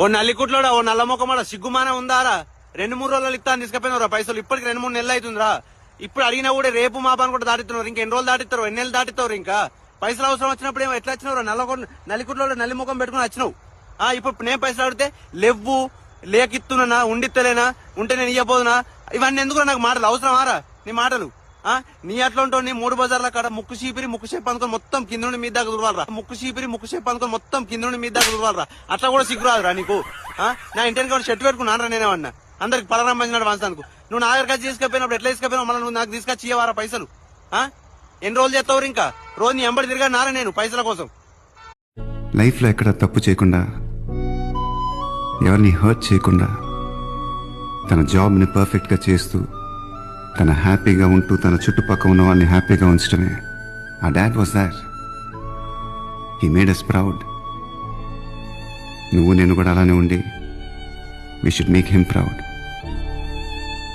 ఓ నల్లికుట్లోడా ఓ నల్ల మొక్కమాడ సిగ్గుమానే ఉందారా 2-3 రోజులు ఇస్తా అని తీసుకుపోయినరా పైసలు ఇప్పటికి 2-3 నెలలు అవుతుందిరా ఇప్పుడు అడిగినా కూడా రేపు మాపాన్ని కూడా దాటిస్తున్నారు ఇంకా ఎన్ని రోజులు దాటిస్తారు ఎన్ని నెలలు దాటిస్తారు ఇంకా పైసలు అవసరం వచ్చినప్పుడు ఏమో ఎట్లా వచ్చినావు నల్లికుట్లో నల్లి ముఖం పెట్టుకుని వచ్చినావు ఇప్పుడు నేను పైసలు అడిగితే లేవు లేకిత్తున్నా ఉండిత్తలేనా ఉంటే నేను ఇయ్యబోదునా ఇవన్నీ ఎందుకు నాకు మాటలు అవసరమారా నీ మాటలు నీ అట్లా ఉంటావు నీ 3 బజార్ల కాడ ముక్కు చీపిరి ముక్కు షేప్ అనుకుని మొత్తం కింద నుండి మీద దాకా దుర్వాలరా ముక్కు చీపిరి ముక్కు షేప్ అనుకుని మొత్తం కింద నుండి మీద దాకా దుర్వాలరా అట్లా కూడా సిగ్గురాదురా నీకు నా ఇంటికి కూడా షర్ట్ పెట్టుకున్నారా నేనేమన్నా అందరికి పలరం పంచినాడు వంశానికి నువ్వు నా దగ్గర తీసుకెళ్ళిపోయినప్పుడు ఎట్లా తీసుకెళ్ళిపోయినావు మళ్ళీ నువ్వు నాకు తీసుకొచ్చి ఇవ్వవారా పైసలు ఎన్ని రోజులు చేస్తావు ఇంకా రోజు నీ ఎంబడి తిరిగా నారా నేను పైసల కోసం లైఫ్ లో ఎక్కడ తప్పు చేయకుండా ఎవరిని హర్ట్ చేయకుండా తన జాబ్ ని పర్ఫెక్ట్ గా చేస్తూ తన హ్యాపీగా ఉంటూ తన చుట్టుపక్కల ఉన్న వాళ్ళని హ్యాపీగా ఉంచడమే ఆ dad was that he made us proud నువ్వు నేను కూడా అలానే ఉండి we should make him proud